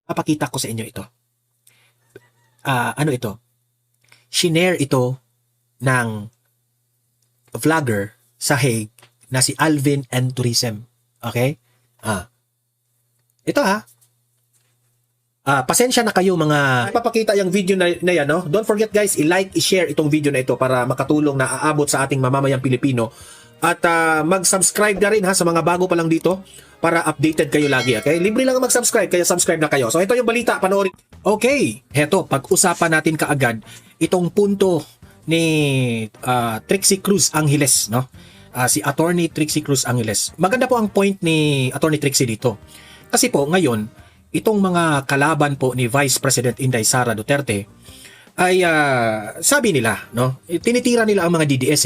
Papakita ko sa inyo ito. Ano ito? Shinare ito ng vlogger sa Hague na si Alvin and Tourism. Okay? Ito pasensya na kayo mga papakita yung video na yan, no? Don't forget guys, i-like, i-share itong video na ito para makatulong na aabot sa ating mamamayang Pilipino. At mag-subscribe na rin sa mga bago pa lang dito para updated kayo lagi, okay? Libre lang mag-subscribe, kaya subscribe na kayo. So ito yung balita, panoorin. Okay, heto, pag-usapan natin kaagad itong punto ni Trixie Cruz Angeles, no? Si Attorney Trixie Cruz Angeles. Maganda po ang point ni Attorney Trixie dito. Kasi po ngayon, itong mga kalaban po ni Vice President Inday Sara Duterte ay sabi nila, no? Tinitira nila ang mga DDS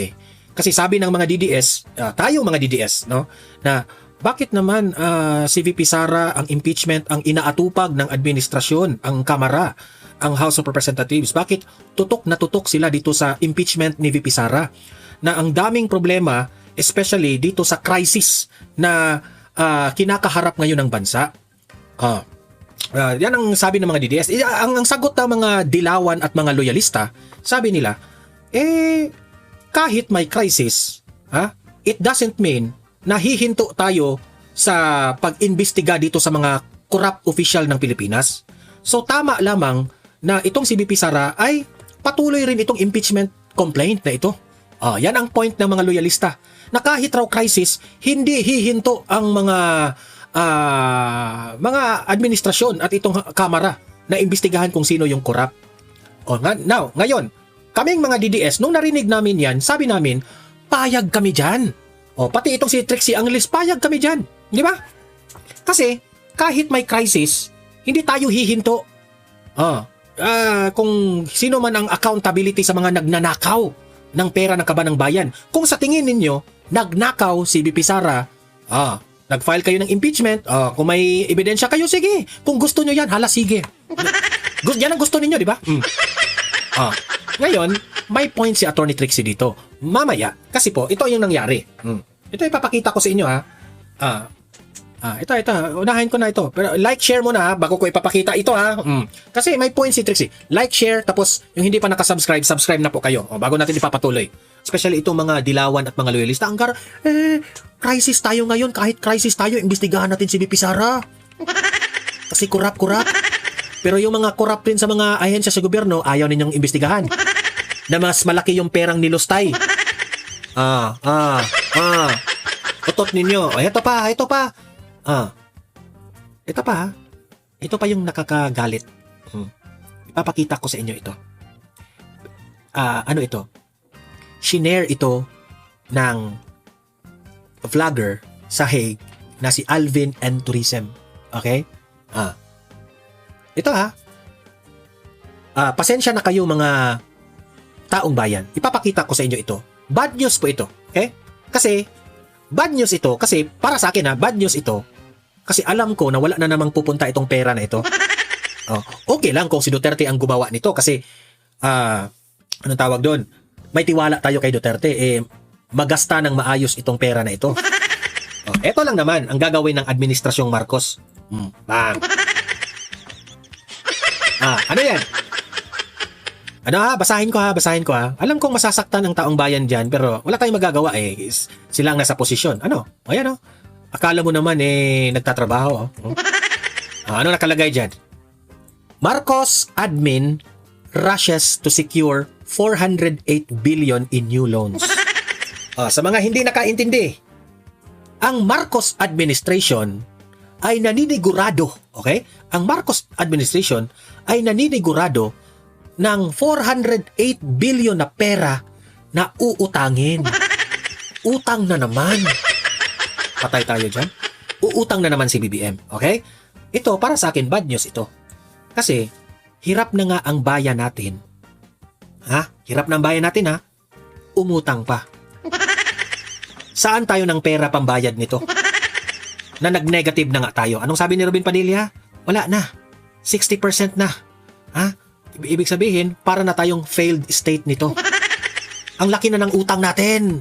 Kasi sabi ng mga DDS, tayong mga DDS, no, na bakit naman si VP Sara ang impeachment ang inaatupag ng administrasyon, ang Kamara, ang House of Representatives? Bakit tutok na tutok sila dito sa impeachment ni VP Sara? Na ang daming problema, especially dito sa crisis na kinakaharap ngayon ng bansa. Yan ang sabi ng mga DDS. Ang sagot ng mga dilawan at mga loyalista, sabi nila, kahit may crisis, it doesn't mean na hihinto tayo sa pag-imbestiga dito sa mga corrupt official ng Pilipinas. So tama lamang na itong si VP Sara ay patuloy rin itong impeachment complaint na ito. Yan ang point ng mga loyalista. Na kahit raw crisis, hindi hihinto ang mga administrasyon at itong Kamara na imbestigahan kung sino yung corrupt. Ngayon, kaming mga DDS, nung narinig namin yan, sabi namin, payag kami dyan. Pati itong si Trixie Angeles, payag kami dyan. Di ba? Kasi, kahit may crisis, hindi tayo hihinto. Kung sino man ang accountability sa mga nagnanakaw ng pera ng kaban ng bayan. Kung sa tingin ninyo, nagnakaw si VP Sara, nag-file kayo ng impeachment, kung may ebidensya kayo, sige. Kung gusto nyo yan, hala, sige. Yan ang gusto ninyo, di ba? Ngayon, may point si Attorney Trixie dito. Mamaya, kasi po, ito yung nangyari. Ito ipapakita ko sa inyo, ito, unahin ko na ito. Pero like, share mo na bago ko ipapakita ito, Kasi may point si Trixie. Like, share, tapos yung hindi pa nakasubscribe, subscribe na po kayo. Bago natin ipapatuloy. Especially itong mga dilawan at mga loyalista. Crisis tayo ngayon. Kahit crisis tayo, imbestigahan natin si VP Sara. Kasi corrupt. Pero yung mga corrupt rin sa mga ahensya sa gobyerno, ayaw ninyong imbestigahan. Na mas malaki yung perang nilustay. Utot ninyo. Ito pa. Ito pa yung nakakagalit. Ipapakita ko sa inyo ito. Ano ito? Shinare ito ng vlogger sa Hague na si Alvin and Tourism. Okay? Ito pasensya na kayo mga taong bayan. Ipapakita ko sa inyo ito. Bad news po ito. Okay? Kasi bad news ito kasi para sa akin bad news ito kasi alam ko na wala na namang pupunta itong pera na ito. Okay lang kung si Duterte ang gumawa nito kasi anong tawag doon? May tiwala tayo kay Duterte, magasta ng maayos itong pera na ito. Ito lang naman ang gagawin ng administrasyong Marcos. Bang! Ano yan? Basahin ko Alam kong masasaktan ang taong bayan dyan, pero wala tayong magagawa sila ang nasa posisyon. Ayan Akala mo naman nagtatrabaho. Ano nakalagay dyan? Marcos admin rushes to secure 408 billion in new loans. Sa mga hindi nakaintindi, ang Marcos administration ay naninigurado, okay? Ang Marcos administration ay naninigurado ng 408 billion na pera na uutangin. Utang na naman. Patay tayo dyan. Uutang na naman si BBM, okay? Ito, para sa akin, bad news ito. Kasi, hirap na nga ang bayan natin. Hirap na ang bayan natin, umutang pa. Saan tayo ng pera pambayad nito? Na nag-negative na nga tayo. Anong sabi ni Robin Padilla? Wala na. 60% na. Ibig sabihin, para na tayong failed state nito. Ang laki na ng utang natin.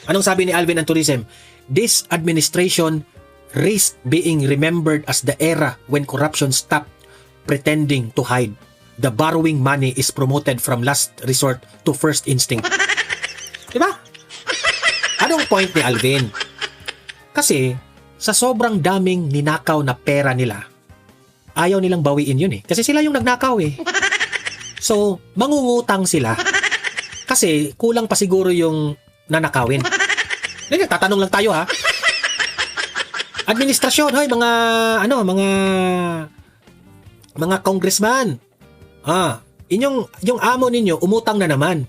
Anong sabi ni Alvin and Tourism? This administration risk being remembered as the era when corruption stopped pretending to hide. The borrowing money is promoted from last resort to first instinct. Diba? Anong point ni Alvin? Kasi, sa sobrang daming ninakaw na pera nila, ayaw nilang bawiin yun eh. Kasi sila yung nagnakaw eh. So, mangungutang sila. Kasi, kulang pa siguro yung nanakawin. Tatanong lang tayo ha. Administrasyon, hoy, mga congressman. Yung amo ninyo, umutang na naman.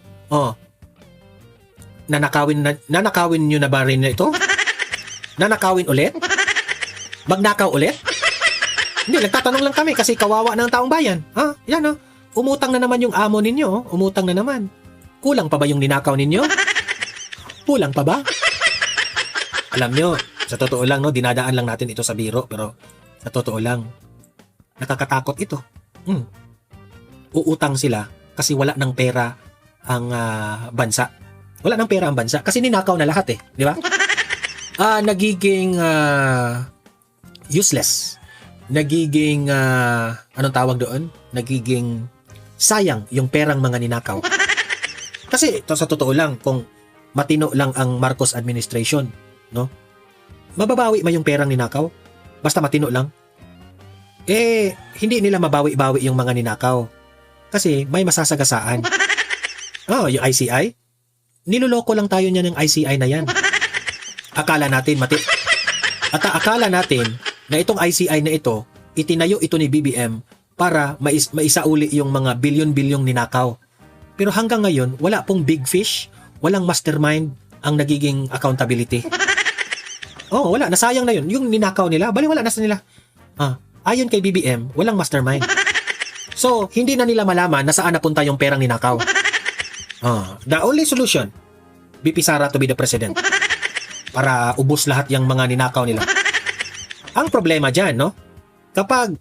Nanakawin nyo na ba rin ito? Nanakawin ulit? Magnakaw ulit? Hindi, nagtatanong lang kami kasi kawawa ng taong bayan. Yan umutang na naman yung amo ninyo. Umutang na naman. Kulang pa ba yung ninakaw ninyo? Kulang pa ba? Alam nyo, sa totoo lang, dinadaan lang natin ito sa biro, pero sa totoo lang, nakakatakot ito. Uutang sila kasi wala ng pera ang bansa. Wala ng pera ang bansa kasi ninakaw na lahat eh, di ba? Nagiging useless. Nagiging anong tawag doon? Nagiging sayang yung perang mga ninakaw. Kasi ito sa totoo lang, kung matino lang ang Marcos administration, no? Mababawi ba yung perang ninakaw? Basta matino lang. Hindi nila mabawi-bawi yung mga ninakaw. Kasi may masasagasaan. Yung ICI? Niloloko lang tayo niya ng ICI na yan. Akala natin na itong ICI na ito, itinayo ito ni BBM para maisauli yung mga bilyon-bilyong ninakaw. Pero hanggang ngayon, wala pong big fish, walang mastermind ang nagiging accountability. Wala. Nasayang na yun. Yung ninakaw nila, wala na sa nila. Ayon kay BBM, walang mastermind. So, hindi na nila malaman na saan napunta yung perang ninakaw. The only solution, BP Sara to be the president. Para ubos lahat yung mga ninakaw nila. Ang problema dyan, no? Kapag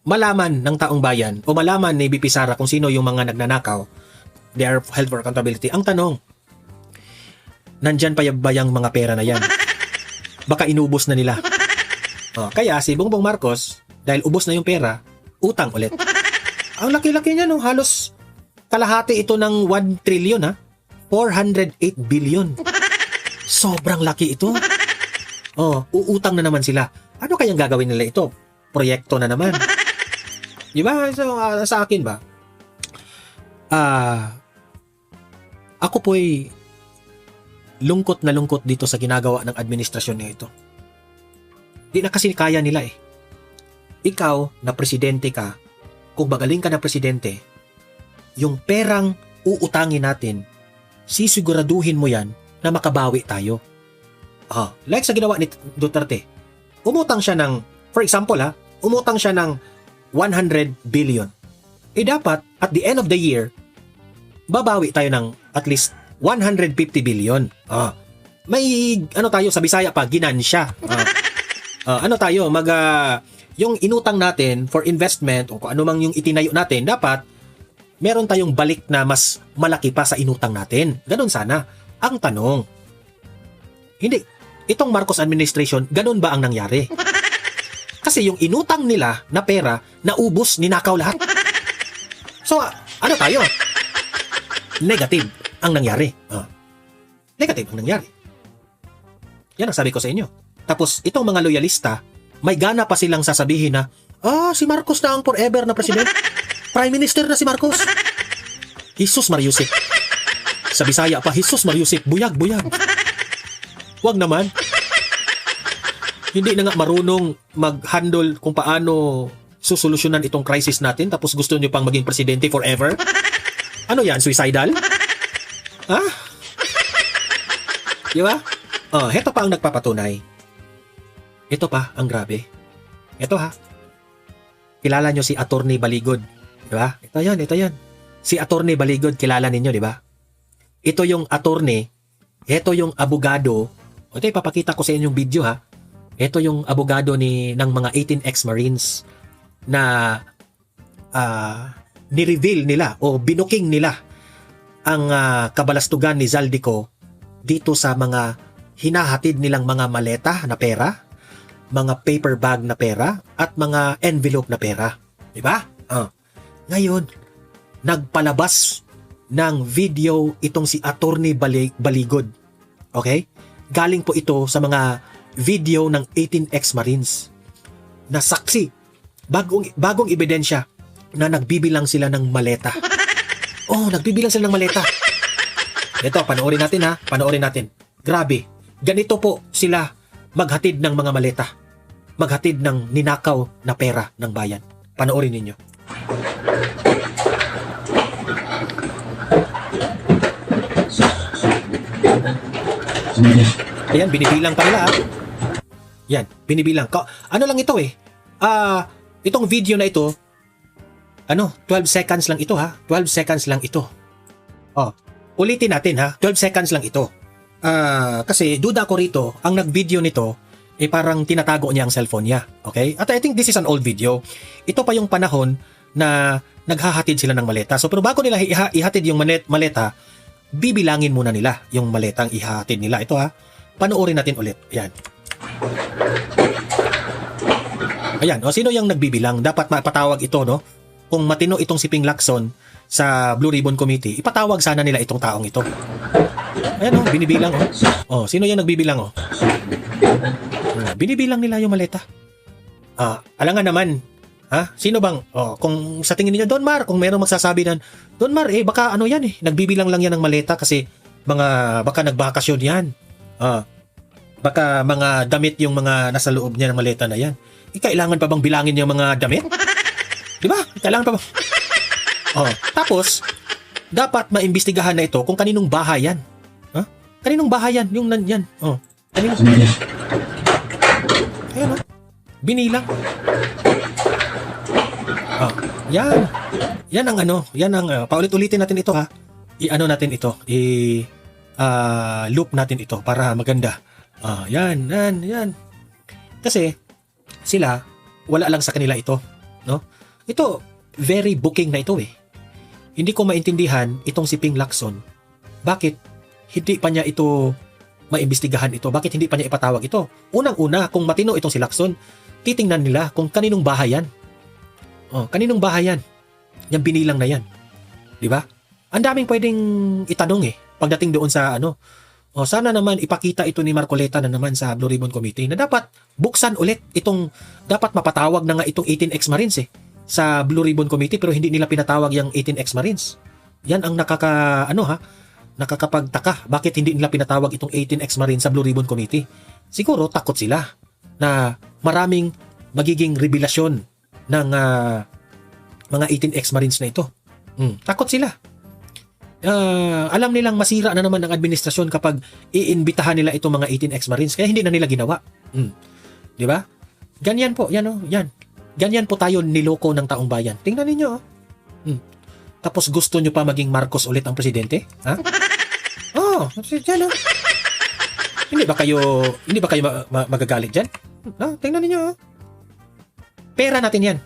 malaman ng taong bayan o malaman ni BP Sara kung sino yung mga nagnanakaw, they are held for accountability. Ang tanong, nandyan pa ba yung mga pera na yan? Baka inubos na nila. Kaya si Bongbong Marcos, dahil ubos na yung pera, utang ulit. Ang laki-laki niya, no? Halos kalahati ito ng 1 trillion, 408 billion. Sobrang laki ito. Uutang na naman sila. Ano kayang gagawin nila ito? Proyekto na naman. Di ba? So, sa akin ba? Ako po'y lungkot na lungkot dito sa ginagawa ng administrasyon na ito. Di na kasi kaya nila eh. Ikaw na presidente ka, kung magaling ka na presidente, yung perang uutangin natin, sisiguraduhin mo yan na makabawi tayo. Like sa ginawa ni Duterte, umutang siya ng, for example umutang siya ng 100 billion. Dapat, at the end of the year, babawi tayo ng at least 150 billion. May, tayo, sa Bisaya pa, ginansya. Tayo, yung inutang natin for investment o kung ano mang yung itinayo natin, dapat meron tayong balik na mas malaki pa sa inutang natin. Ganon sana. Ang tanong, hindi, itong Marcos administration, ganon ba ang nangyari? Kasi yung inutang nila na pera, naubos, ninakaw lahat. So, ano tayo? Negative ang nangyari. Negative ang nangyari. Yan ang sabi ko sa inyo. Tapos, itong mga loyalista, may gana pa silang sasabihin na, si Marcos na ang forever na president. Prime Minister na si Marcos. Jesus Mariusip. Sa Bisaya pa, Jesus Mariusip. Buyag, buyag. Huwag naman. Hindi na nga marunong mag-handle kung paano susolusyonan itong crisis natin tapos gusto nyo pang maging presidente forever? Ano yan? Suicidal? Di ba? Heto pa ang nagpapatunay. Ito pa ang grabe. Ito kilala nyo si Attorney Baligod. Di ba? Ito yan. Si Attorney Baligod, kilala ninyo, di ba? Ito yung attorney, ito yung abogado. Ito, ipapakita ko sa inyong video Ito yung abogado ng mga 18 ex-Marines na ni-reveal nila o binuking nila ang kabalastugan ni Zaldico dito sa mga hinahatid nilang mga maleta na pera, mga paper bag na pera, at mga envelope na pera. Diba? Ngayon, nagpalabas ng video itong si Attorney Baligod. Okay? Galing po ito sa mga video ng 18 ex-Marines na saksi, bagong ebidensya na nagbibilang sila ng maleta. Nagbibilang sila ng maleta. Ito, panoorin natin ha. Panoorin natin. Grabe. Ganito po sila maghatid ng mga maleta. Maghatid ng ninakaw na pera ng bayan. Panoorin ninyo. Ayan, binibilang pa nila. Yan, binibilang. Ano lang ito eh. Itong video na ito, 12 seconds lang ito ha. 12 seconds lang ito. Ulitin natin ha. 12 seconds lang ito. Kasi duda ko rito, ang nag-video nito, parang tinatago niya ang cellphone niya. Okay? At I think this is an old video. Ito pa yung panahon na naghahatid sila ng maleta. So, pero bago nila ihatid yung maleta, bibilangin muna nila yung maletang ihatid nila. Ito ha. Panoorin natin ulit. Ayan. Ayan. Sino yung nagbibilang? Dapat mapatawag ito, no? Kung matino itong si Ping Lacson sa Blue Ribbon Committee, ipatawag sana nila itong taong ito. Ayan binibilang sino yung nagbibilang binibilang nila yung maleta. Alangan naman, sino bang, kung sa tingin niyo Don Mar, kung merong magsasabi na, Don Mar, baka yan nagbibilang lang yan ng maleta kasi baka nagbakasyon yan. Baka mga damit yung mga nasa loob niya ng maleta na yan. Kailangan pa bang bilangin yung mga damit? Di ba? Kailangan pa ba? Tapos, dapat maimbestigahan na ito kung kaninong bahay yan. Kaninong bahay yan? Yung yan. Kaninong? Ayan binilang. Yan. Yan ang yan ang, paulit-ulitin natin ito ha. Natin ito. Loop natin ito para maganda. Yan. Kasi, sila, wala lang sa kanila ito. No? Ito, very booking na ito eh. Hindi ko maintindihan itong si Ping Lacson. Bakit hindi pa niya ito maimbestigahan ito? Bakit hindi pa niya ipatawag ito? Unang-una, kung matino itong si Lacson, titingnan nila kung kaninong bahay yan. Kaninong bahay yan? Yung binilang na yan. Di ba? Ang daming pwedeng itanong pagdating doon sa sana naman ipakita ito ni Marcoleta na naman sa Blue Ribbon Committee na dapat buksan ulit dapat mapatawag na nga itong 18 ex-Marines sa Blue Ribbon Committee, pero hindi nila pinatawag yung 18 ex-Marines. Yan ang nakakapagtaka. Bakit hindi nila pinatawag itong 18 ex-Marines sa Blue Ribbon Committee? Siguro takot sila na maraming magiging revelasyon ng mga 18 ex-Marines na ito. Takot sila. Alam nilang masira na naman ang administrasyon kapag iimbitahan nila itong mga 18 ex-Marines, kaya hindi na nila ginawa. Di ba? Ganyan po, yan. Ganyan po tayo niloko ng taong bayan. Tingnan ninyo. Tapos gusto nyo pa maging Marcos ulit ang presidente? Ha? Yan Hindi ba kayo magagalit dyan? Tingnan ninyo. Pera natin yan.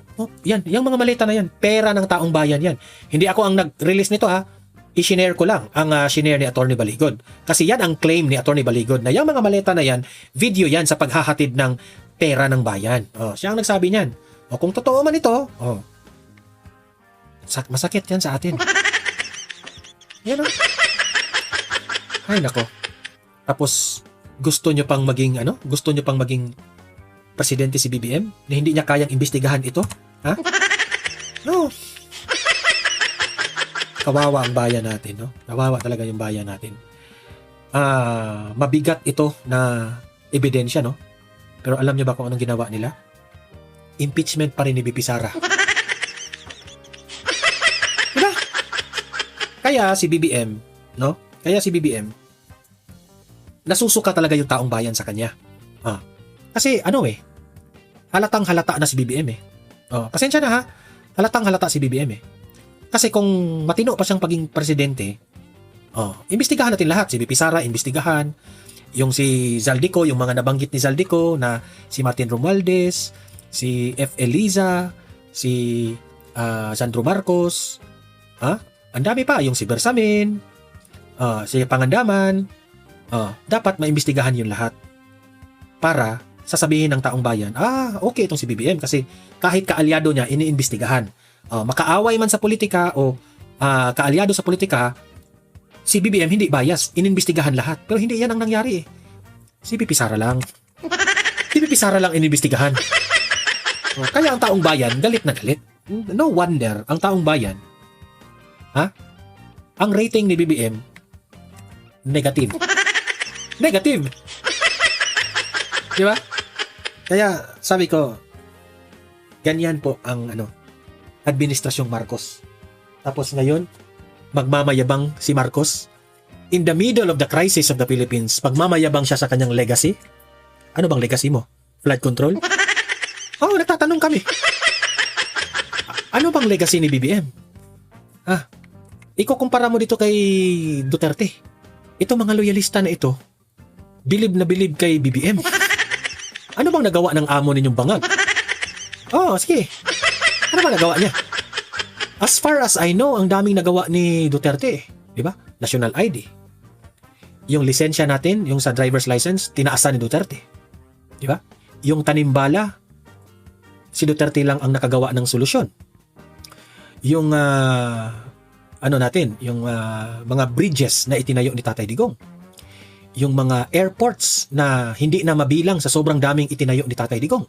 Yan, yung mga maleta na yan. Pera ng taong bayan yan. Hindi ako ang nag-release nito ha. I-shinare ko lang ang shinare ni Attorney Baligod. Kasi yan ang claim ni Attorney Baligod na yung mga maleta na yan, video yan sa paghahatid ng pera ng bayan. Siya ang nagsabi niyan. Kung totoo man ito, masakit yan sa atin. Yan Ay nako. Tapos gusto nyo pang maging presidente si BBM na hindi niya kayang imbestigahan ito? Ha? No. Kawawa ang bayan natin, no? Kawawa talaga yung bayan natin. Mabigat ito na ebidensya, no? Pero alam niyo ba kung anong ginawa nila? Impeachment pa rin ni BP Sara. Diba? Kaya si BBM, no? Nasusuka talaga yung taong bayan sa kanya. Kasi halatang halata na si BBM pasensya na ha. Halatang halata si BBM Kasi kung matino pa siyang paging presidente, imbestigahan natin lahat. Si BP Sara, imbestigahan. Yung si Zaldico, yung mga nabanggit ni Zaldico na si Martin Romualdez, si F. Eliza, si Sandro Marcos, ang dami pa. Yung si Bersamin, si Pangandaman, Dapat maimbestigahan yung lahat para sasabihin ng taong bayan, okay itong si BBM kasi kahit kaalyado niya, iniimbestigahan. Makaaway man sa politika o kaalyado sa politika, si BBM hindi bias, iniimbestigahan lahat. Pero hindi yan ang nangyari eh. Si PP Sara lang. Si PP Sara lang iniimbestigahan. Kaya ang taong bayan, galit na galit. No wonder, ang taong bayan, ang rating ni BBM, negative. Negative. Di ba? Kaya sabi ko, ganyan po ang administrasyong Marcos. Tapos ngayon, magmamayabang si Marcos in the middle of the crisis of the Philippines. Magmamayabang siya sa kanyang legacy. Ano bang legacy mo? Flood control? Nagtatanong kami. Ano bang legacy ni BBM? Ikukumpara mo dito kay Duterte. Ito mga loyalista na ito, bilib na bilib kay BBM. Ano bang nagawa ng amo ninyong bangag? Sige. Ano bang nagawa niya? As far as I know, ang daming nagawa ni Duterte. Di ba? National ID. Yung lisensya natin, yung sa driver's license, tinaasan ni Duterte. Di ba? Yung tanimbala, si Duterte lang ang nakagawa ng solusyon. Yung yung mga bridges na itinayo ni Tatay Digong. Yung mga airports na hindi na mabilang sa sobrang daming itinayo ni Tatay Digong.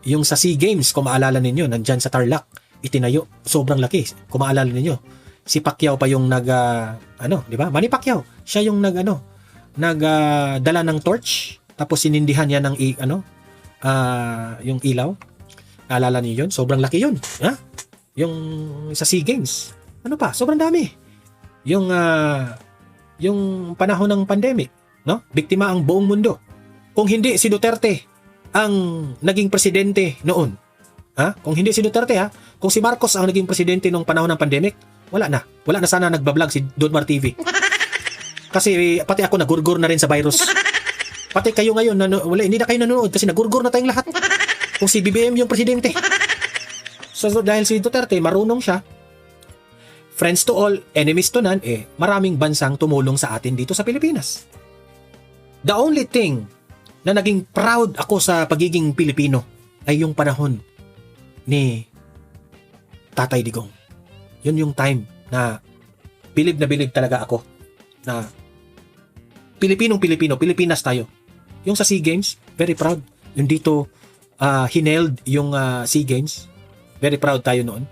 Yung sa SEA Games, kung maalala ninyo, nandyan sa Tarlac, itinayo, sobrang laki. Kung maalala ninyo, si Pacquiao pa yung di ba? Manny Pacquiao, siya yung dala ng torch, tapos sinindihan niya ng yung ilaw. Alala niyo yun? Sobrang laki yun. Yung sa SEA Games. Ano pa? Sobrang dami. Yung panahon ng pandemic, no? Biktima ang buong mundo. Kung hindi si Duterte ang naging presidente noon. Kung hindi si Duterte, kung si Marcos ang naging presidente nung panahon ng pandemic, wala na. Wala na sana nagbablog si Donmar TV. Kasi pati ako nagurgur na rin sa virus. Pati kayo ngayon, hindi na kayo nanonood kasi nagurgur na tayong lahat. Kung si BBM yung presidente. So dahil si Duterte, marunong siya, friends to all, enemies to none, maraming bansang tumulong sa atin dito sa Pilipinas. The only thing na naging proud ako sa pagiging Pilipino ay yung panahon ni Tatay Digong. Yun yung time na bilib talaga ako na Pilipinong-Pilipino, Pilipinas tayo. Yung sa SEA Games, very proud. Yung dito, hineld yung SEA Games, very proud tayo noon.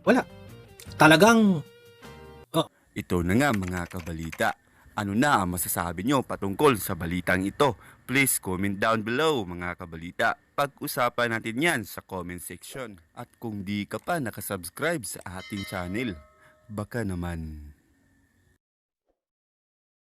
Wala. Talagang Ito na nga mga kabalita. Ano na ang masasabi nyo patungkol sa balitang ito? Please comment down below mga kabalita. Pag-usapan natin yan sa comment section. At kung di ka pa nakasubscribe sa ating channel, baka naman